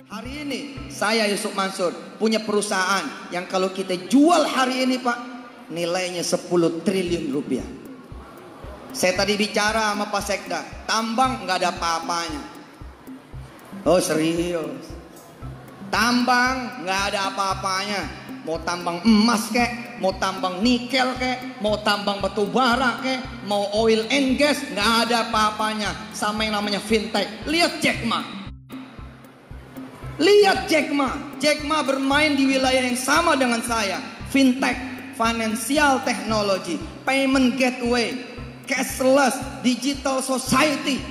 Hari ini saya Yusuf Mansur punya perusahaan yang kalau kita jual hari ini Pak, nilainya 10 triliun rupiah. Saya tadi bicara sama Pak Sekda, tambang nggak ada apa-apanya. Oh serius, tambang nggak ada apa-apanya. Mau tambang emas kek, mau tambang nikel kek, mau tambang batu bara kek, mau oil and gas, nggak ada apa-apanya sama yang namanya fintech. Lihat Jack Ma. Lihat Jack Ma bermain di wilayah yang sama dengan saya. Fintech, financial technology, payment gateway, cashless, digital society,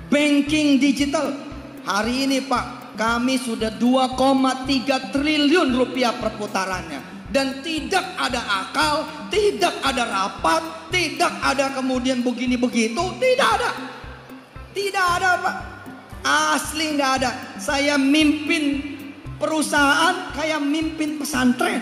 banking digital. Hari ini Pak, kami sudah 2,3 triliun rupiah perputarannya. Dan tidak ada akal, tidak ada rapat, tidak ada kemudian begini begitu, tidak ada. Tidak ada Pak. Asli nggak ada. Saya mimpin perusahaan kayak mimpin pesantren.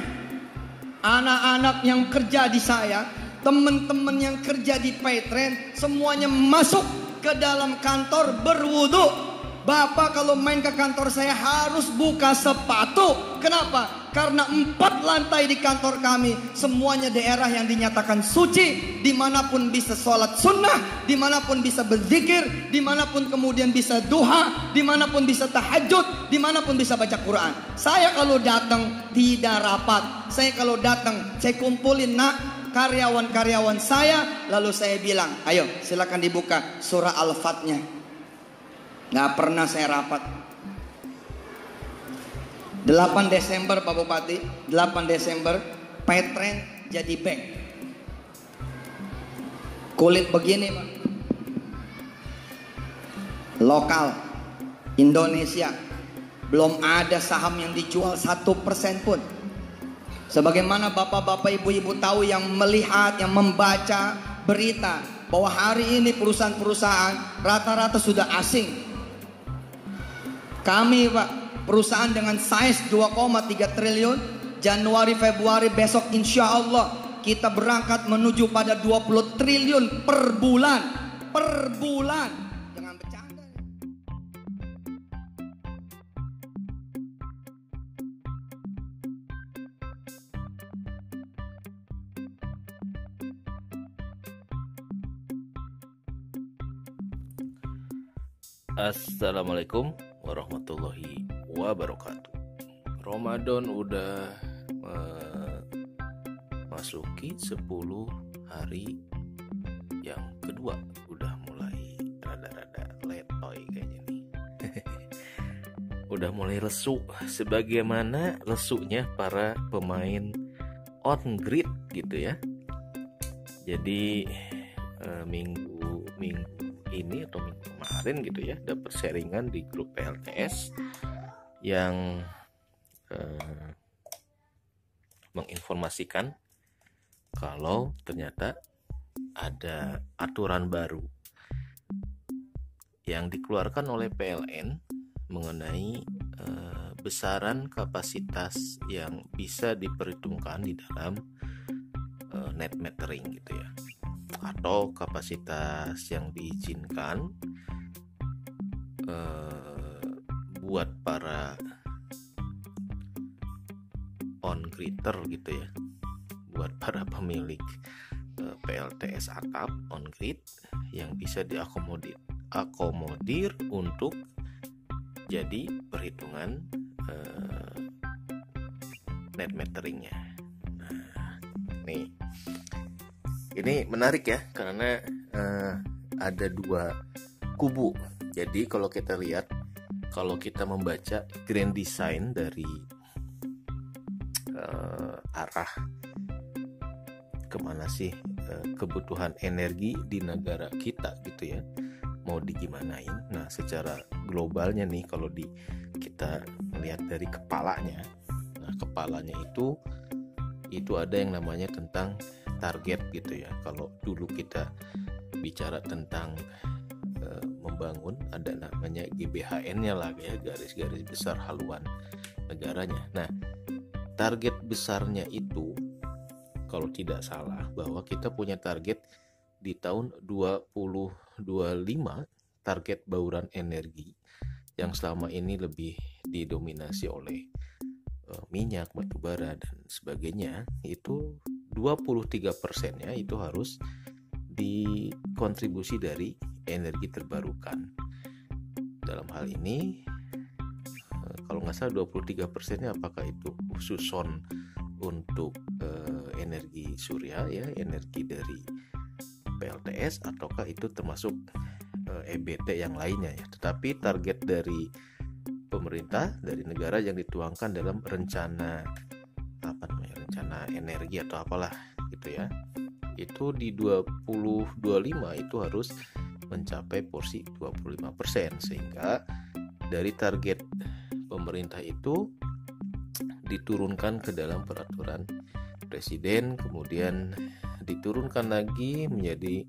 Anak-anak yang kerja di saya, teman-teman yang kerja di Paytrend, semuanya masuk ke dalam kantor berwudu. Bapak kalau main ke kantor saya harus buka sepatu. Kenapa? Karena 4 lantai di kantor kami semuanya daerah yang dinyatakan suci, dimanapun bisa sholat sunnah, dimanapun bisa berzikir, dimanapun kemudian bisa duha, dimanapun bisa tahajud, dimanapun bisa baca Quran. Saya kalau datang tidak rapat. Saya kalau datang saya kumpulin karyawan-karyawan saya, lalu saya bilang, ayo silakan dibuka surah Al-Fatnya. Nggak pernah saya rapat. 8 Desember Pak Bupati, 8 Desember Paytrend jadi bank. Kulit begini Pak, lokal Indonesia, belum ada saham yang dijual 1% pun. Sebagaimana bapak-bapak ibu-ibu tahu yang melihat, yang membaca berita bahwa hari ini perusahaan-perusahaan rata-rata sudah asing. Kami Pak, perusahaan dengan size 2,3 triliun, Januari Februari besok insya Allah kita berangkat menuju pada 20 triliun per bulan. Per bulan. Jangan bercanda. Assalamualaikum warahmatullahi wabarakatuh. Ramadan udah masuki 10 hari yang kedua, udah mulai rada-rada letoy kayaknya nih. Udah mulai lesu, sebagaimana lesunya para pemain on grid gitu ya. Jadi minggu ini atau minggu kemarin gitu ya, dapat sharingan di grup PLTS yang menginformasikan kalau ternyata ada aturan baru yang dikeluarkan oleh PLN mengenai besaran kapasitas yang bisa diperhitungkan di dalam net metering gitu ya, atau kapasitas yang diizinkan buat para on-grider gitu ya, buat para pemilik PLTS atap on-grid yang bisa diakomodir untuk jadi perhitungan net meteringnya. Nah, nih ini menarik ya, karena ada dua kubu. Jadi kalau kita lihat, kalau kita membaca grand design dari arah kemana sih kebutuhan energi di negara kita gitu ya, mau digimanain. Nah secara globalnya nih, kalau kita melihat dari kepalanya, nah kepalanya itu ada yang namanya tentang target gitu ya. Kalau dulu kita bicara tentang membangun, ada namanya GBHN-nya lah ya, garis-garis besar haluan negaranya. Nah, target besarnya itu kalau tidak salah bahwa kita punya target di tahun 2025, target bauran energi yang selama ini lebih didominasi oleh minyak, batu bara dan sebagainya, itu 23%-nya itu harus dikontribusi dari energi terbarukan. Dalam hal ini kalau nggak salah 23%-nya apakah itu khususon untuk energi surya ya, energi dari PLTS, ataukah itu termasuk EBT yang lainnya ya. Tetapi target dari pemerintah, dari negara yang dituangkan dalam rencana rencana energi atau apalah gitu ya, itu di 2025 itu harus mencapai porsi 25%, sehingga dari target pemerintah itu diturunkan ke dalam peraturan presiden, kemudian diturunkan lagi menjadi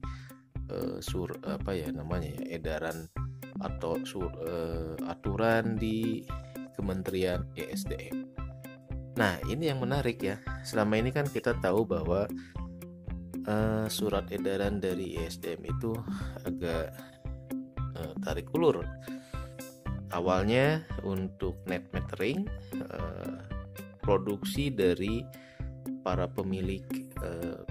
edaran atau aturan di Kementerian ESDM. Nah, ini yang menarik ya. Selama ini kan kita tahu bahwa surat edaran dari ESDM itu agak tarik ulur. Awalnya untuk net metering, produksi dari para pemilik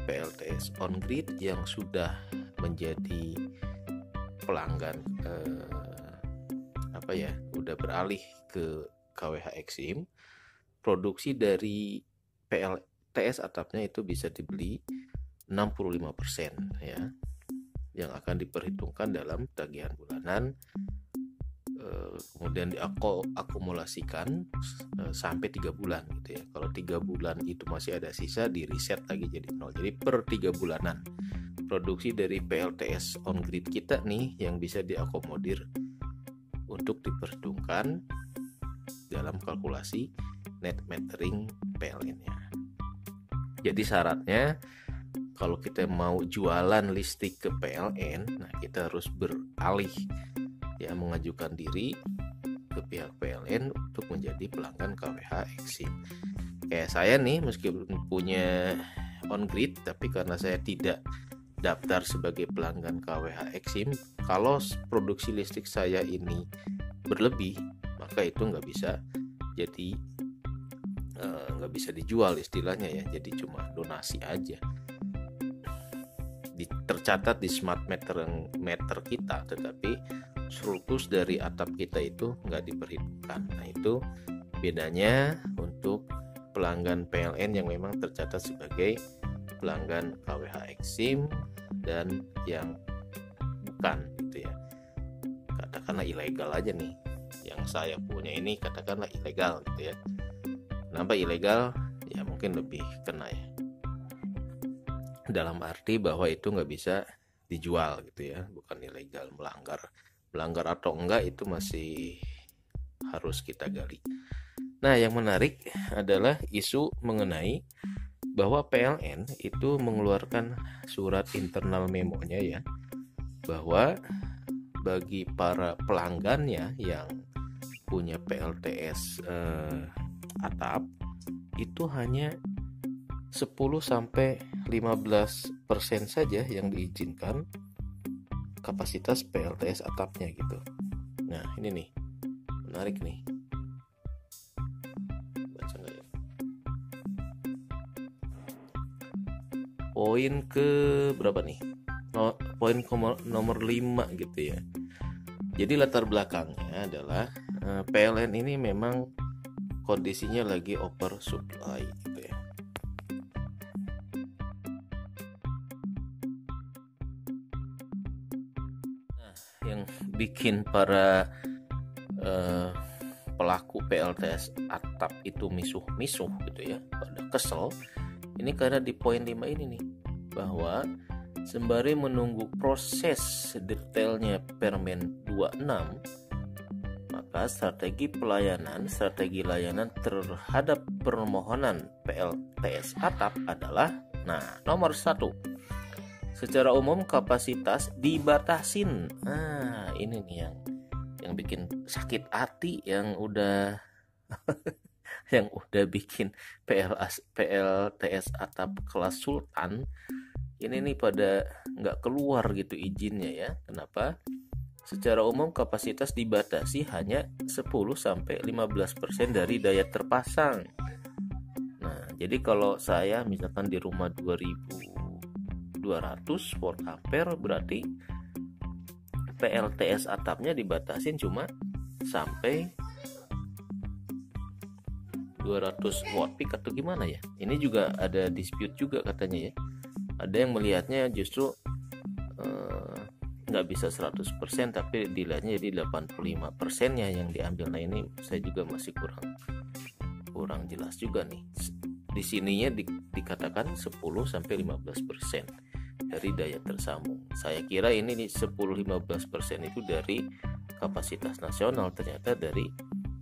PLTS on grid yang sudah menjadi pelanggan udah beralih ke KWH Exim, produksi dari PLTS atapnya itu bisa dibeli 65% ya, yang akan diperhitungkan dalam tagihan bulanan, kemudian diakumulasikan sampai 3 bulan gitu ya. Kalau 3 bulan itu masih ada sisa, di reset lagi jadi 0. Jadi per 3 bulanan produksi dari PLTS on grid kita nih yang bisa diakomodir untuk diperhitungkan dalam kalkulasi net metering PLN-nya. Jadi syaratnya kalau kita mau jualan listrik ke PLN, nah kita harus beralih ya, mengajukan diri ke pihak PLN untuk menjadi pelanggan KWH Exim. Kayak saya nih, meskipun punya on grid, tapi karena saya tidak daftar sebagai pelanggan KWH Exim, kalau produksi listrik saya ini berlebih, maka itu nggak bisa dijual istilahnya ya, jadi cuma donasi aja. Tercatat di smart meter kita, tetapi surplus dari atap kita itu nggak diperhitungkan. Nah, itu bedanya untuk pelanggan PLN yang memang tercatat sebagai pelanggan KWH Exim dan yang bukan gitu ya. Katakanlah ilegal aja nih, yang saya punya ini katakanlah ilegal gitu ya. Kenapa ilegal? Ya mungkin lebih kena ya, dalam arti bahwa itu nggak bisa dijual gitu ya, bukan ilegal. Melanggar atau enggak itu masih harus kita gali. Nah, yang menarik adalah isu mengenai bahwa PLN itu mengeluarkan surat internal memonya ya, bahwa bagi para pelanggannya yang punya PLTS atap itu hanya 10-15% saja yang diizinkan kapasitas PLTS atapnya gitu. Nah, ini nih menarik nih. Baca nggak ya? Poin ke berapa nih? Poin nomor 5 gitu ya. Jadi latar belakangnya adalah PLN ini memang kondisinya lagi oversupply gitu ya. Nah, yang bikin para pelaku PLTS atap itu misuh-misuh gitu ya, pada kesel ini karena di poin 5 ini nih, bahwa sembari menunggu proses detailnya Permen 26, maka strategi layanan terhadap permohonan PLTS atap adalah nomor 1, secara umum kapasitas dibatasin. Nah, ini nih yang bikin sakit hati, yang udah yang udah bikin PLTS atap kelas sultan ini nih pada nggak keluar gitu izinnya ya. Kenapa? secara umum kapasitas dibatasi hanya 10-15% dari daya terpasang. Nah, jadi kalau saya misalkan di rumah 2200 volt ampere, berarti PLTS atapnya dibatasin cuma sampai 200 watt peak atau gimana ya. Ini juga ada dispute juga katanya ya. Ada yang melihatnya justru nggak bisa 100%, tapi dilihatnya jadi 85%-nya yang diambil. Nah, ini saya juga masih kurang jelas juga nih. Di sininya dikatakan 10-15% dari daya tersambung. Saya kira ini 10-15% itu dari kapasitas nasional, ternyata dari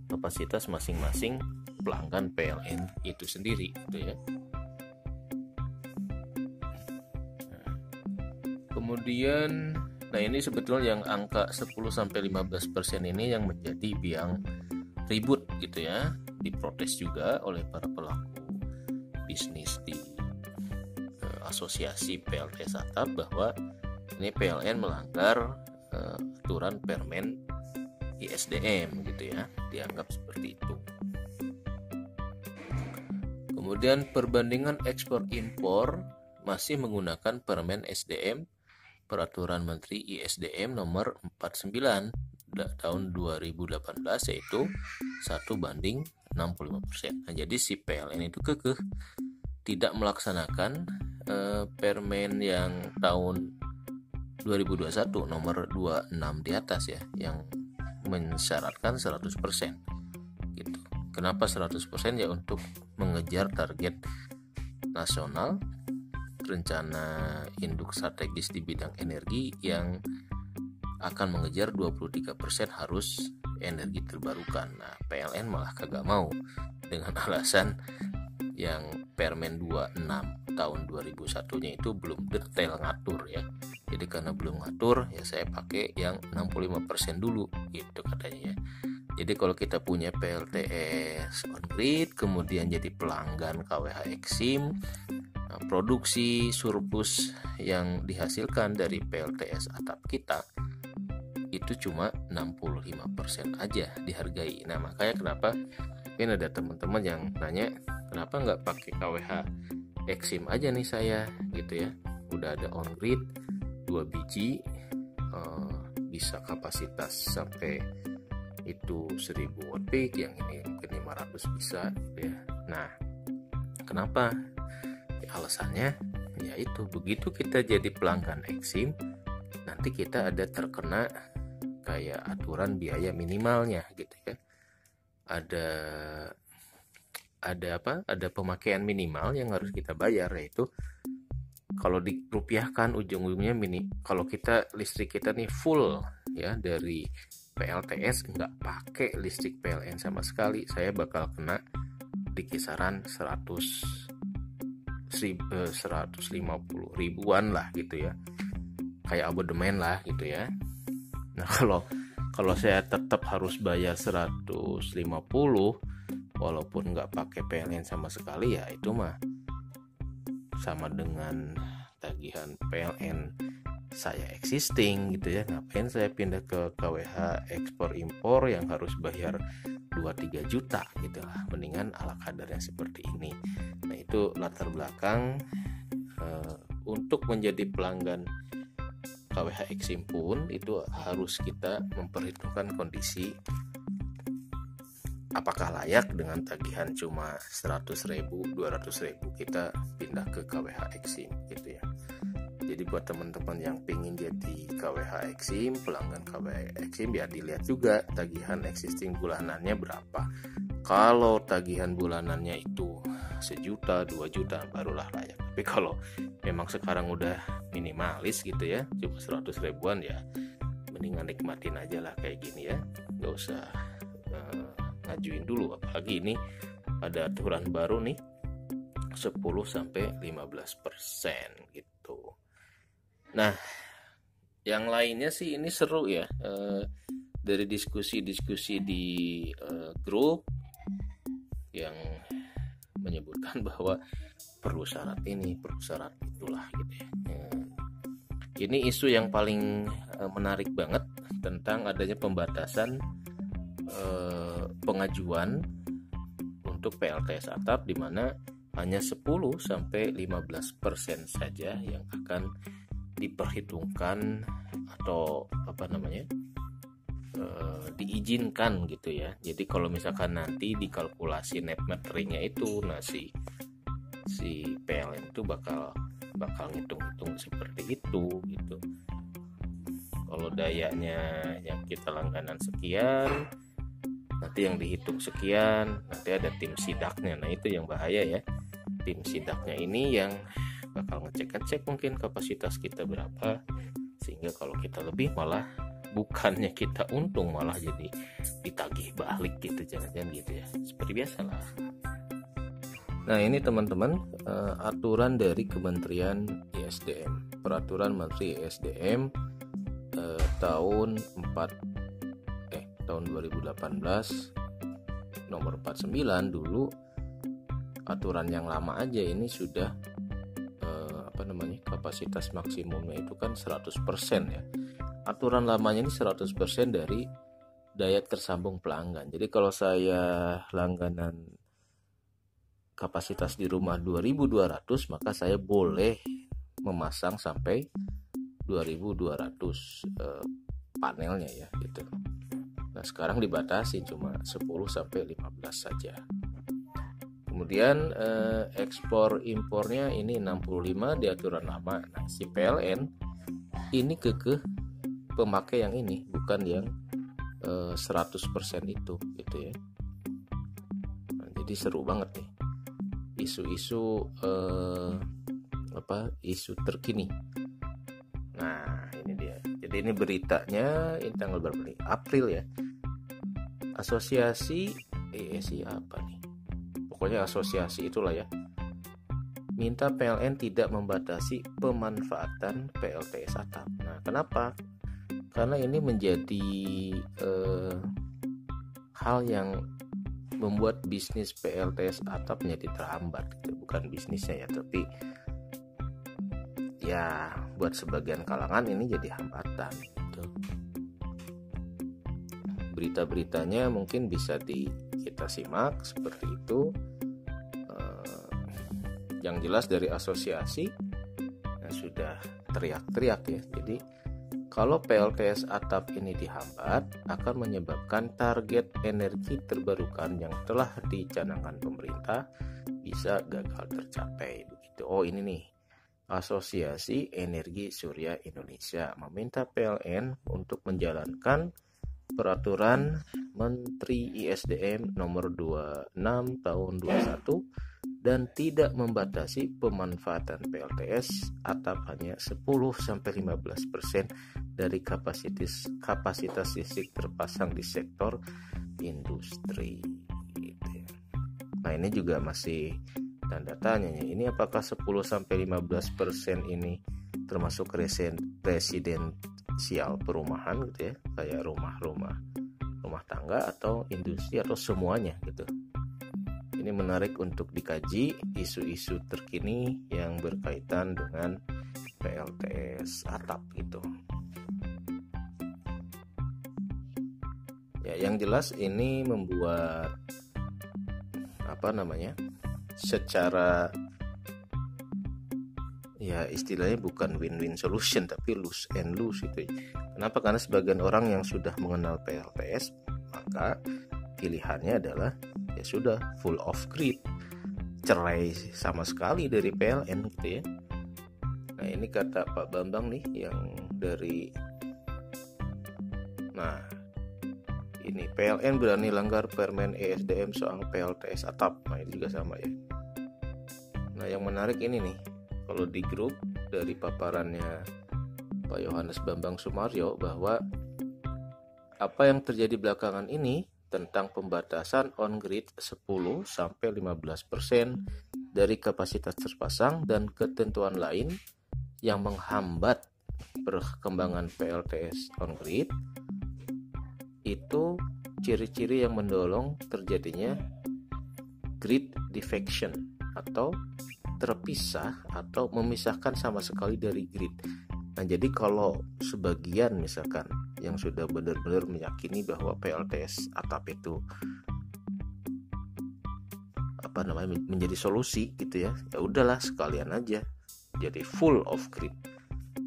kapasitas masing-masing pelanggan PLN itu sendiri gitu ya. Kemudian ini sebetulnya yang angka 10-15% ini yang menjadi biang ribut gitu ya, diprotes juga oleh para pelaku bisnis di asosiasi PLTS atap bahwa ini PLN melanggar aturan Permen ISDM gitu ya, dianggap seperti itu. Kemudian perbandingan ekspor impor masih menggunakan Permen SDM Peraturan Menteri ISDM nomor 49 tahun 2018, yaitu 1:65%. Nah, jadi si PLN itu kekeh tidak melaksanakan Permen yang tahun 2021 nomor 26 di atas ya, yang mensyaratkan 100% gitu. Kenapa 100%? Ya untuk mengejar target nasional rencana induk strategis di bidang energi yang akan mengejar 23% harus energi terbarukan. Nah, PLN malah kagak mau dengan alasan yang Permen 26 tahun 2001-nya itu belum detail ngatur ya. Jadi karena belum ngatur ya saya pakai yang 65% dulu gitu katanya ya. Jadi kalau kita punya PLTS on grid, kemudian jadi pelanggan KWH Exim, produksi surplus yang dihasilkan dari PLTS atap kita itu cuma 65% aja dihargai. Nah, makanya kenapa mungkin ada teman-teman yang nanya, kenapa nggak pakai KWH Exim aja nih saya gitu ya, udah ada on grid 2 biji, bisa kapasitas sampai itu 1000 watt peak, yang ini mungkin 500 bisa gitu ya. Nah, kenapa? Alasannya yaitu begitu kita jadi pelanggan Exim, nanti kita ada terkena kayak aturan biaya minimalnya gitu ya. Ada pemakaian minimal yang harus kita bayar, yaitu kalau dirupiahkan ujung-ujungnya kalau kita listrik kita nih full ya dari PLTS, nggak pakai listrik PLN sama sekali, saya bakal kena di kisaran 150 ribuan lah gitu ya, kayak abodemen lah gitu ya. Nah, kalau saya tetap harus bayar 150 walaupun nggak pakai PLN sama sekali, ya itu mah sama dengan tagihan PLN saya existing gitu ya. Ngapain saya pindah ke KWH ekspor impor yang harus bayar 2-3 juta gitu lah, mendingan ala kadarnya seperti ini. Nah, itu latar belakang untuk menjadi pelanggan KWH Exim pun itu harus kita memperhitungkan kondisi apakah layak dengan tagihan cuma 100.000, 200.000 kita pindah ke KWH Exim gitu ya. Jadi buat teman-teman yang pengen jadi KWH Exim, pelanggan KWH Exim, ya dilihat juga tagihan existing bulanannya berapa. Kalau tagihan bulanannya itu 1 juta, 2 juta barulah layak. Tapi kalau memang sekarang udah minimalis gitu ya, cuma 100 ribuan, ya mendingan nikmatin aja lah kayak gini ya, nggak usah ngajuin dulu. Apalagi ini ada aturan baru nih 10-15% gitu. Nah, yang lainnya sih ini seru ya, dari diskusi-diskusi di grup yang menyebutkan bahwa perlu syarat ini, perlu syarat itulah gitu ya. Ini isu yang paling menarik banget tentang adanya pembatasan pengajuan untuk PLTS atap, di mana hanya 10-15% saja yang akan diperhitungkan atau diizinkan gitu ya. Jadi kalau misalkan nanti dikalkulasi net meteringnya itu, si PLN itu bakal ngitung-hitung seperti itu gitu. Kalau dayanya yang kita langganan sekian, nanti yang dihitung sekian, nanti ada tim sidaknya. Nah itu yang bahaya ya. Tim sidaknya ini yang bakal ngecek mungkin kapasitas kita berapa, sehingga kalau kita lebih malah bukannya kita untung, malah jadi ditagih balik gitu, jangan-jangan gitu ya, seperti biasa lah. Nah ini teman-teman, aturan dari Kementerian ISDM, Peraturan Menteri ISDM tahun 2018 nomor 49 dulu. Aturan yang lama aja ini sudah kapasitas maksimumnya itu kan 100% ya. Aturan lamanya ini 100% dari daya tersambung pelanggan. Jadi kalau saya langganan kapasitas di rumah 2200, maka saya boleh memasang sampai 2200 panelnya ya gitu. Nah sekarang dibatasi cuma 10-15 saja. Kemudian ekspor impornya ini 65 di aturan lama. Nah si PLN ini kekeh pemakai yang ini, bukan yang 100% itu gitu ya. Nah, jadi seru banget nih isu-isu isu terkini. Nah ini dia. Jadi ini beritanya ini tanggal berapa nih? April ya. Asosiasi apa nih? Pokoknya asosiasi itulah ya, minta PLN tidak membatasi pemanfaatan PLTS atap. Nah kenapa? Karena ini menjadi hal yang membuat bisnis PLTS atap menjadi terhambat gitu. Bukan bisnisnya ya, tapi ya buat sebagian kalangan ini jadi hambatan gitu. Berita-beritanya mungkin bisa kita simak seperti itu. Yang jelas dari asosiasi sudah teriak-teriak ya. Jadi kalau PLTS atap ini dihambat, akan menyebabkan target energi terbarukan yang telah dicanangkan pemerintah bisa gagal tercapai begitu. Oh ini nih, Asosiasi Energi Surya Indonesia meminta PLN untuk menjalankan Peraturan Menteri ISDM nomor 26 tahun 21 dan tidak membatasi pemanfaatan PLTS atap hanya 10-15% dari kapasitas listrik terpasang di sektor industri gitu ya. Nah ini juga masih tanda tanya. Ini apakah 10-15% ini termasuk residensial perumahan gitu ya, kayak rumah tangga atau industri atau semuanya gitu. Ini menarik untuk dikaji isu-isu terkini yang berkaitan dengan PLTS atap gitu. Ya, yang jelas ini membuat secara ya istilahnya bukan win-win solution tapi lose and lose gitu. Kenapa? Karena sebagian orang yang sudah mengenal PLTS, maka pilihannya adalah ya sudah full off grid, cerai sama sekali dari PLN gitu ya. Nah ini kata Pak Bambang nih yang dari, nah ini PLN berani langgar Permen ESDM soal PLTS atap. Nah ini juga sama ya. Nah yang menarik ini nih, kalau di grup dari paparannya Pak Yohanes Bambang Sumaryo, bahwa apa yang terjadi belakangan ini tentang pembatasan on-grid 10-15% dari kapasitas terpasang dan ketentuan lain yang menghambat perkembangan PLTS on-grid, itu ciri-ciri yang mendorong terjadinya grid defection atau terpisah atau memisahkan sama sekali dari grid. Nah, jadi kalau sebagian misalkan yang sudah benar-benar meyakini bahwa PLTS atap itu menjadi solusi gitu ya, ya udahlah sekalian aja jadi full off grid.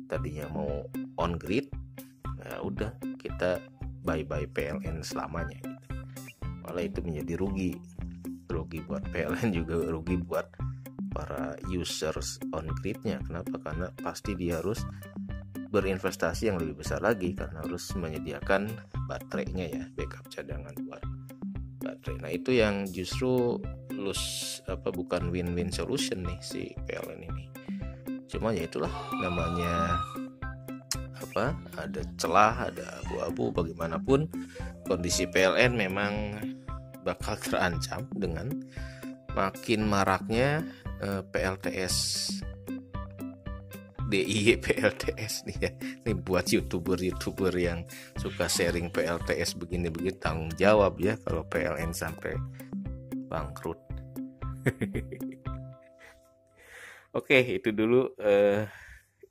Tadinya mau on grid, ya udah kita bye PLN selamanya gitu. Malah itu menjadi rugi buat PLN juga rugi buat para users on gridnya. Kenapa? Karena pasti dia harus berinvestasi yang lebih besar lagi karena harus menyediakan baterainya ya, backup cadangan buat baterai. Nah itu yang justru bukan win-win solution nih si PLN ini. Cuma ya itulah namanya ada celah, ada abu-abu. Bagaimanapun kondisi PLN memang bakal terancam dengan makin maraknya PLTS DIY PLTS nih ya. Ini buat youtuber yang suka sharing PLTS begini-begini, tanggung jawab ya kalau PLN sampai bangkrut. Oke, itu dulu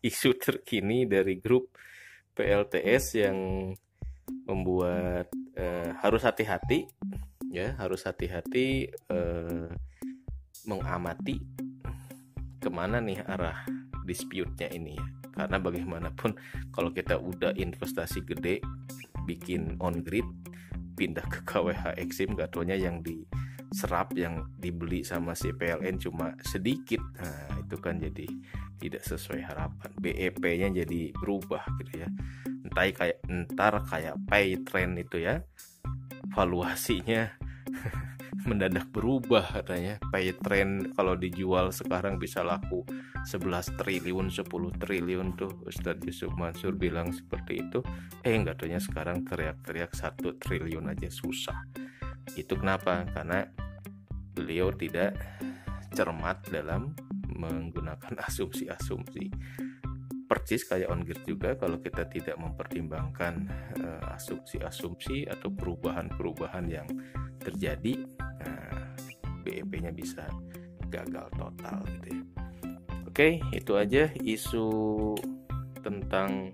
isu terkini dari grup PLTS yang membuat harus hati-hati mengamati kemana nih arah dispute-nya ini ya. Karena bagaimanapun kalau kita udah investasi gede bikin on grid, pindah ke KWH Exim, gak taunya yang diserap, yang dibeli sama si PLN cuma sedikit. Nah itu kan jadi tidak sesuai harapan. BEP-nya jadi berubah gitu ya. Entar kayak pay trend itu ya, valuasinya mendadak berubah katanya. Pay trend kalau dijual sekarang bisa laku 11 triliun, 10 triliun tuh Ustadz Yusuf Mansur bilang seperti itu. Enggak taunya sekarang teriak-teriak 1 triliun aja susah. Itu kenapa? Karena beliau tidak cermat dalam menggunakan asumsi-asumsi. Persis kayak on grid juga, kalau kita tidak mempertimbangkan asumsi-asumsi atau perubahan-perubahan yang terjadi, BEP-nya bisa gagal total gitu ya. Oke, itu aja isu tentang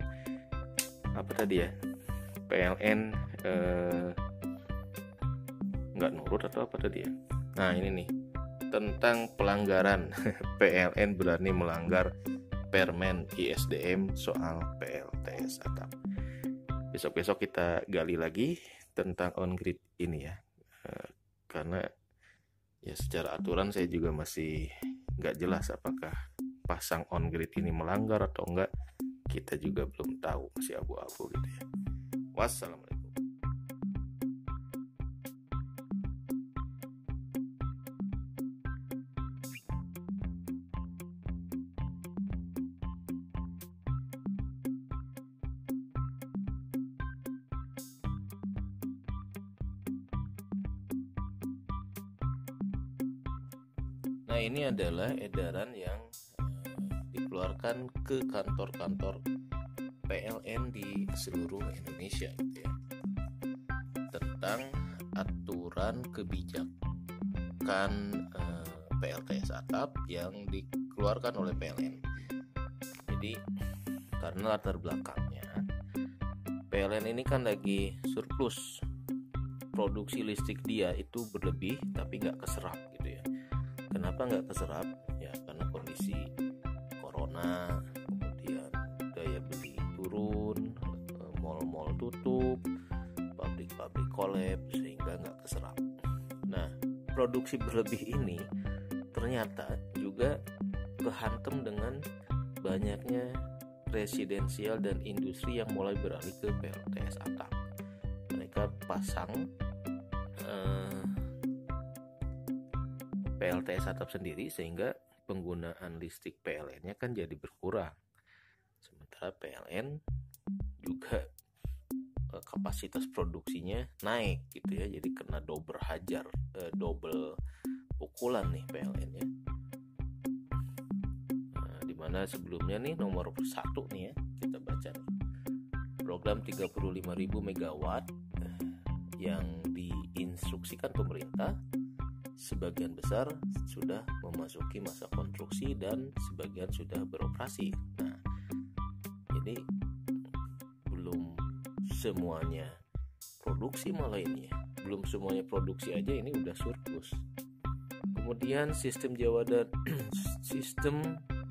PLN nggak nurut atau apa tadi ya. Nah ini nih tentang pelanggaran PLN berani melanggar Permen ISDM soal PLTS atap. Besok-besok kita gali lagi tentang on grid ini ya, karena ya secara aturan saya juga masih nggak jelas apakah pasang on grid ini melanggar atau enggak. Kita juga belum tahu, masih abu-abu gitu ya. Wassalamualaikum. Nah ini adalah edaran yang dikeluarkan ke kantor-kantor PLN di seluruh Indonesia gitu ya, tentang aturan kebijakan PLTS atap yang dikeluarkan oleh PLN. Jadi karena latar belakangnya PLN ini kan lagi surplus, produksi listrik dia itu berlebih tapi nggak keserap gitu ya. Kenapa nggak keserap? Ya karena kondisi corona, kemudian daya beli turun, mal-mal tutup, pabrik-pabrik kolaps, sehingga nggak keserap. Nah, produksi berlebih ini ternyata juga kehantam dengan banyaknya residensial dan industri yang mulai beralih ke PLTS atap. Mereka pasang PLTS atap sendiri sehingga penggunaan listrik PLN-nya kan jadi berkurang. Sementara PLN juga kapasitas produksinya naik gitu ya. Jadi kena double pukulan nih PLN-nya. Nah, dimana sebelumnya nih nomor 1 nih ya, kita baca nih. Program 35.000 megawatt yang diinstruksikan pemerintah sebagian besar sudah memasuki masa konstruksi dan sebagian sudah beroperasi. Nah, ini belum semuanya produksi, malah ini ya, belum semuanya produksi aja ini udah surplus. Kemudian sistem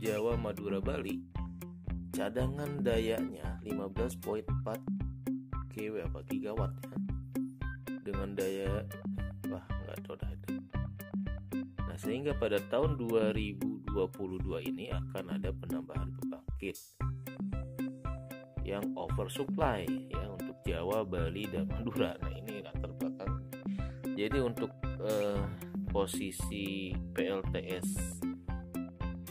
Jawa Madura Bali, cadangan dayanya 15,4 kW apa gigawatt ya, dengan daya nggak tahu dah itu. Nah, sehingga pada tahun 2022 ini akan ada penambahan pembangkit yang oversupply ya untuk Jawa, Bali, dan Madura. Nah, ini latar belakang. Jadi untuk posisi PLTS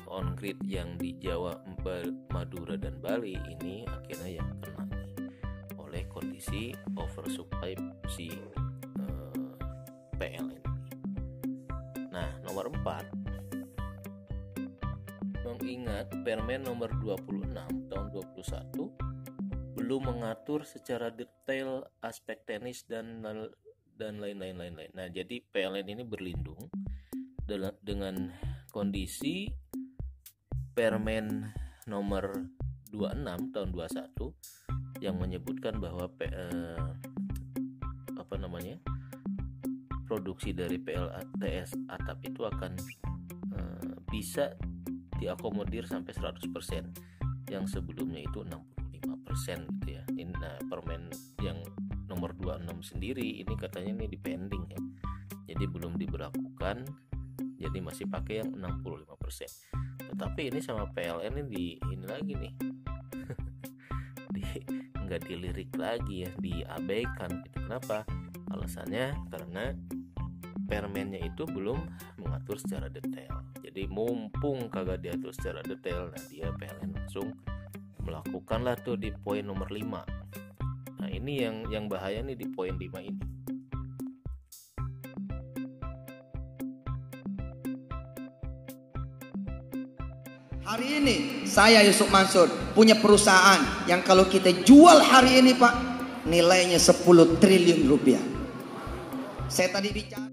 on grid yang di Jawa, Madura, dan Bali ini akhirnya yang kena oleh kondisi oversupply si PLN. Nah, nomor 4, mengingat Permen nomor 26 tahun 21 belum mengatur secara detail aspek teknis dan lain-lain. Nah, jadi PLN ini berlindung dengan kondisi Permen nomor 26 tahun 21 yang menyebutkan bahwa produksi dari PLTS atap itu akan bisa diakomodir sampai 100%, yang sebelumnya itu 65% gitu ya. Ini Permen yang nomor 26 sendiri ini katanya ini dipending ya. Jadi belum diberlakukan, jadi masih pakai yang 65%. Tetapi ini sama PLN ini lagi nih. Nggak dilirik lagi ya, diabaikan gitu. Kenapa? Alasannya karena permennya itu belum mengatur secara detail. Jadi mumpung kagak diatur secara detail, nah dia PLN langsung melakukanlah tuh di poin nomor 5. Nah, ini yang bahaya nih di poin 5 ini. Hari ini saya Yusuf Mansur punya perusahaan yang kalau kita jual hari ini Pak, nilainya 10 triliun rupiah. Saya tadi bicara